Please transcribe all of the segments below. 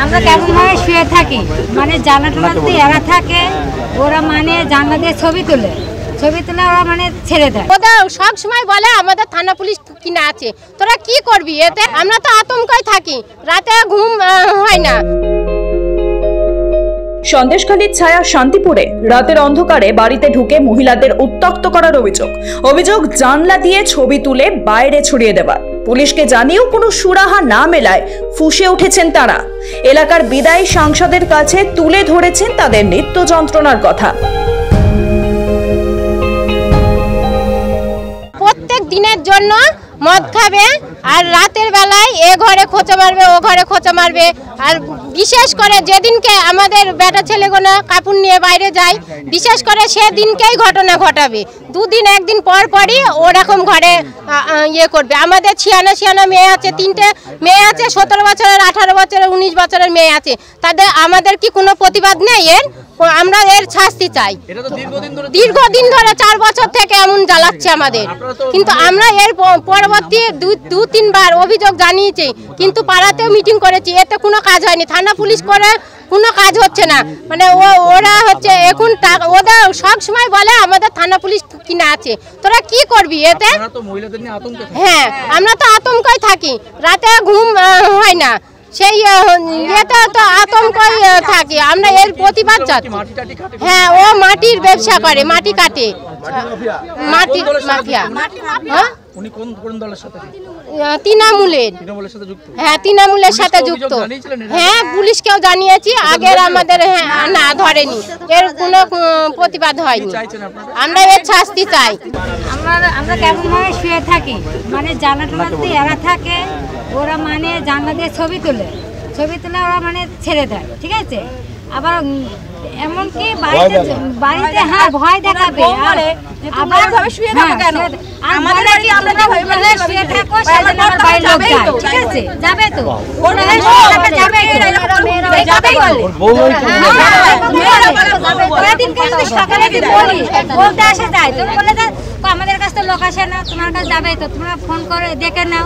আমরা কেমন ভাবে শুয়ে থাকি, মানে জানাতে এরা থাকে, ওরা মানে জানলা দিয়ে ছবি তুলে ওরা মানে ছেড়ে দেয়। ওদের সব সময় বলে আমাদের থানা পুলিশ কিনা আছে, তোরা কি করবি এতে? আমরা তো আতঙ্কায় থাকি, রাতে ঘুম হয় না। সন্দেশখালীর ছায়া শান্তিপুরে রাতের অন্ধকারে বাড়িতে ঢুকে মহিলাদের উত্ত্যক্ত করার অভিযোগ জানলা দিয়ে ছবি তুলে বাইরে ছড়িয়ে দেওয়া। পুলিশকে জানিয়েও কোনো সুরাহা না মেলায় ফুঁসে উঠেছেন তারা। এলাকার বিদায়ী সাংসদের কাছে তুলে ধরেছেন তাদের নিত্য যন্ত্রণার কথা। প্রত্যেক দিনের জন্য মদ খাবে আর রাতের বেলায় এ ঘরে খোঁচা মারবে, ও ঘরে খোঁচা মারবে। আর বিশেষ করে যেদিনকে আমাদের বেটা ছেলেগুলো কাপড় নিয়ে বাইরে যায়, বিশেষ করে সেদিনকেই ঘটনা ঘটাবে। দুদিন একদিন পর পরই ওরকম ঘরে ইয়ে করবে। আমাদের ছিয়ানা মেয়ে আছে, 3টে মেয়ে আছে, 17 বছরের, 18 বছরের, 19 বছরের মেয়ে আছে। তাদের আমাদের কি কোনো প্রতিবাদ নেই? আমরা এর শাস্তি চাই। দীর্ঘদিন ধরে 4 বছর থেকে এমন জ্বালাচ্ছে আমাদের, কিন্তু আমরা এর পরবর্তী 2-3 বার অভিযোগ জানিয়েছি, কিন্তু পাড়াতেও মিটিং করেছি, এতে কোনো কাজ হয়নি। থানা পুলিশ করে কোনো কাজ হচ্ছে না। মানে ওরা হচ্ছে এখন ওদের সব সময় বলে আমাদের থানা পুলিশ কিনা আছে, তোরা কি করবি এতে? হ্যাঁ, আমরা তো আতঙ্কায় থাকি, রাতে ঘুম হয় না, সেই ইয়েতে তো আতঙ্কই থাকি। আমরা এর প্রতিবাদ চাচ্ছি। হ্যাঁ, ও মাটির ব্যবসা করে, মাটি কাটে, মাটি মাফিয়া। হ্যাঁ, তৃণমূলের। হ্যাঁ, তৃণমূলের সাথে যুক্ত। হ্যাঁ, পুলিশকেও জানিয়েছি, আগের আমাদের না ধরেনি, এর কোনো প্রতিবাদ হয়নি। আমরা এর শাস্তি চাই। আমরা কেমন ভাবে শুয়ে থাকি, মানে জানাতে এরা থাকে, ওরা মানে জানলা দিয়ে ছবি তুলে ওরা মানে ছেড়ে দেয়, ঠিক আছে? আবার এমনকি বাড়িতে হ্যাঁ ভয় দেখাবে, আর আবার শুয়ে থাকো কেন? শুয়ে থাকো, সেজন্য আমার বাড়ির লোক যায়, ঠিক আছে? যাবে তো, সকালে বলি বলতে আসে যায়, তুমি বলে আমাদের কাছে তো লোক আসে না, তোমার কাছে যাবে তো, তোমরা ফোন করে দেখে নাও,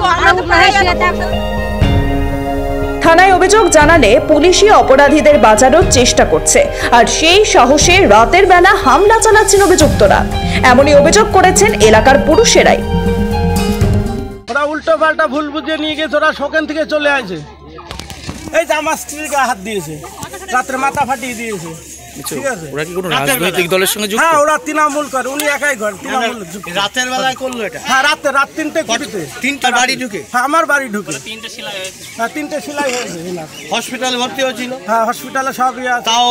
শুয়ে থাকো। থানায় অভিযোগ জানালে পুলিশই অপরাধীদের বাঁচানোর চেষ্টা করছে, আর সেই সাহসে রাতের বেলা হামলা চালাচ্ছেন অভিযুক্তরা। এমনই অভিযোগ করেছেন এলাকার পুরুষেরাই। ওরা উল্টো পাল্টা ভুল বুঝিয়ে নিয়ে গেছে, ওরা সকাল থেকে চলে আসে। এই যে আমার স্ত্রীর গায়ে হাত দিয়েছে, রাত্রে মাথা ফাটিয়ে দিয়েছে, ঠিক আছে? ওরা কি কোনো রাজনৈতিক দলের সঙ্গে যুক্ত? হ্যাঁ, ওরা তৃণমূল করে, উনি একাই করে তৃণমূল। রাতের বেলায় করলো এটা? হ্যাঁ, রাত 3টে কোটিতে 3টা বাড়ি ঢুকে। হ্যাঁ, আমার বাড়ি ঢুকে 3টে সেলাই হয়েছে। হ্যাঁ, 3টে সেলাই হয়েছে। হসপিটালে ভর্তি হয়েছিল? হ্যাঁ, হসপিটালে সবই আছে। তাও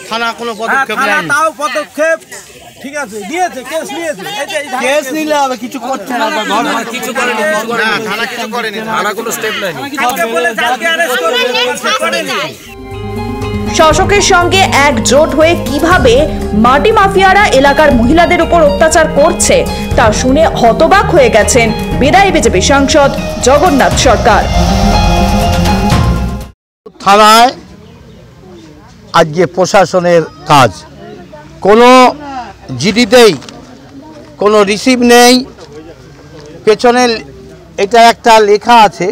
থানা কোনো পদক্ষেপ নেয়নি? তাও পদক্ষেপ ঠিক আছে দিয়েছে, কেস নিয়েছে। কেস নিলে হবে, কিছু করছে না, কিছু করেনি। না, থানা কিছু করেনি, থানা কোনো স্টেপ নেয়নি। বলে যাকে অ্যারেস্ট করেনি। শাসকের সঙ্গে একজোট হয়ে কিভাবে মাটি মাফিয়ারা এলাকার মহিলাদের উপর অত্যাচার করছে তা শুনে হতবাক হয়ে গেছেন বিদায়ী বিজেপি সাংসদ জগন্নাথ সরকার। থানায় আজকে প্রশাসনের কাজ, কোনো জিডিতেই কোনো রিসিভ নেই। পেছনে এটা একটা লেখা আছে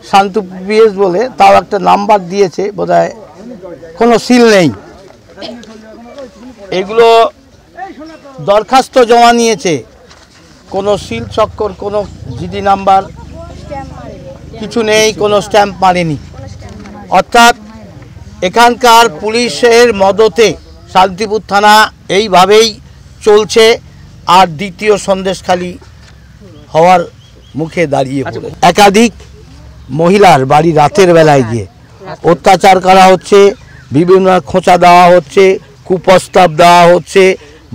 শান্তু পিএস বলে, তাও একটা নাম্বার দিয়েছে বোধহয়, কোনো সিল নেই। এগুলো দরখাস্ত জমা নিয়েছে, কোনো সিল চক্কর, কোনো জিডি নাম্বার কিছু নেই, কোনো স্ট্যাম্প মারেনি। অর্থাৎ এখানকার পুলিশের মদতে শান্তিপুর থানা এইভাবেই চলছে, আর দ্বিতীয় সন্দেশখালী হওয়ার মুখে দাঁড়িয়ে পড়ে। একাধিক মহিলার বাড়ি রাতের বেলায় গিয়ে অত্যাচার করা হচ্ছে, বিভিন্ন খোঁচা দেওয়া হচ্ছে, কুপ্রস্তাব দেওয়া হচ্ছে,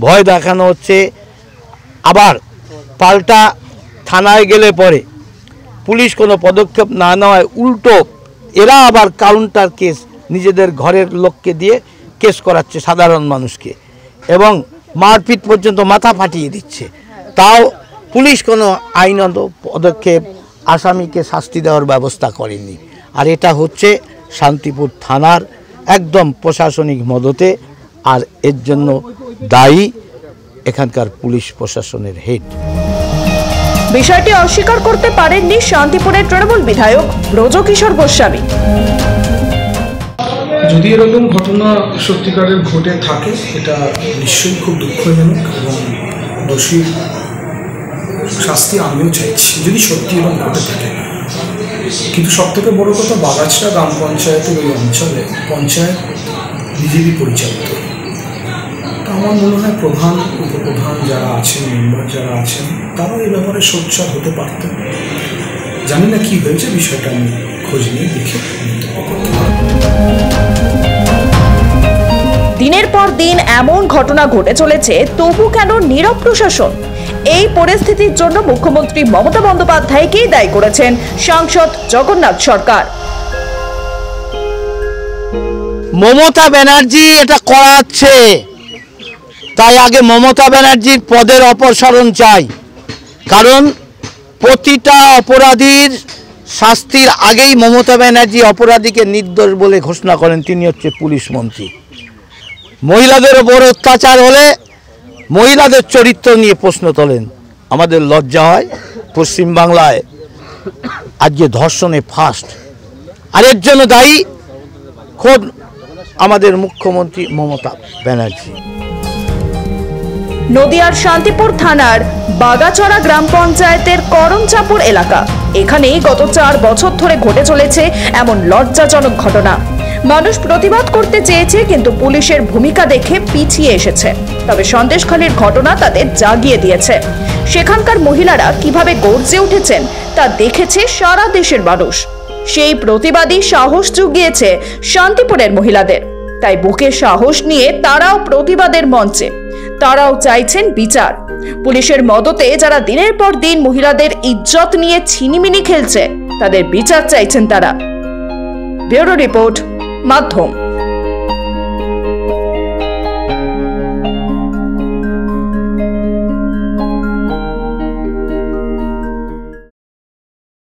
ভয় দেখানো হচ্ছে। আবার পাল্টা থানায় গেলে পরে পুলিশ কোনো পদক্ষেপ না নেওয়ায় উল্টো এরা আবার কাউন্টার কেস নিজেদের ঘরের লোককে দিয়ে কেস করাচ্ছে সাধারণ মানুষকে, এবং মারপিট পর্যন্ত, মাথা ফাটিয়ে দিচ্ছে। তাও পুলিশ কোনো আইনত পদক্ষেপ, আসামিকে শাস্তি দেওয়ার ব্যবস্থা করেনি। আর এটা হচ্ছে শান্তিপুর থানার একদম প্রশাসনিক মদতে, আর এর জন্য দায়ী এখানকার পুলিশ প্রশাসনের হেড। বিষয়টি অস্বীকার করতে পারেননি শান্তিপুরের তৃণমূল বিধায়ক ব্রজকিশোর গোস্বামী। যদি এরকম ঘটনা সত্যিকারের ঘটে থাকে এটা নিশ্চয়ই খুব দুঃখজনক এবং দোষীর শাস্তি আমিও চাইছি যদি সত্যি এরকম ঘটে থাকে। কিন্তু সবথেকে বড় কথা, বাগাছড়া গ্রাম পঞ্চায়েতের ওই অঞ্চলে পঞ্চায়েত বিজেপি পরিচালিত। তা আমার মনে হয় প্রধান উপপ্রধান যারা আছেন, মেম্বার যারা আছেন, তারা এই ব্যাপারে সোচ্চার হতে পারতেন। জানি না কি হয়েছে, বিষয়টা আমি খোঁজ নিয়ে দেখে মন্তব্য করতে পারব। দিনের পর দিন এমন ঘটনা ঘটে চলেছে, তবু কেন নীরব প্রশাসন? এই পরিস্থিতির জন্য মুখ্যমন্ত্রী মমতা বন্দ্যোপাধ্যায়কেই দায়ী করেছেন সাংসদ জগন্নাথ সরকার। মমতা ব্যানার্জি এটা করাচ্ছে, তাই আগে মমতা ব্যানার্জির পদের অপসারণ চাই। কারণ প্রতিটা অপরাধীর শাস্তির আগেই মমতা ব্যানার্জি অপরাধীকে নির্দোষ বলে ঘোষণা করেন। তিনি হচ্ছে পুলিশ মন্ত্রী। মহিলাদের ওপর অত্যাচার হলে মহিলাদের চরিত্র নিয়ে প্রশ্ন তোলেন। আমাদের লজ্জা হয়, পশ্চিমবাংলায় আজকে ধর্ষণে ফার্স্ট, আর এর জন্য দায়ী খোদ আমাদের মুখ্যমন্ত্রী মমতা ব্যানার্জি। নদিয়ার শান্তিপুর থানার বাগাচড়া গ্রাম পঞ্চায়েতের করমচাপুর এলাকা, এখানেই গত 4 বছর ধরে ঘটে চলেছে এমন লজ্জাজনক ঘটনা। মানুষ প্রতিবাদ করতে চেয়েছে, কিন্তু পুলিশের ভূমিকা দেখে পিছিয়ে এসেছে। তবে সন্দেশখালীর ঘটনা তাদের জাগিয়ে দিয়েছে। সেখানকার মহিলারা কিভাবে গর্জে উঠেছেন তা দেখেছে সারা দেশের মানুষ। সেই প্রতিবাদী সাহস জুগিয়েছে শান্তিপুরের মহিলাদের। তাই বুকে সাহস নিয়ে তারাও প্রতিবাদের মঞ্চে। তারাও চাইছেন বিচার। পুলিশের মদতে যারা দিনের পর দিন মহিলাদের ইজ্জত নিয়ে ছিনিমিনি খেলছে, তাদের বিচার চাইছেন তারা। ব্যুরো রিপোর্ট, মাধ্যম।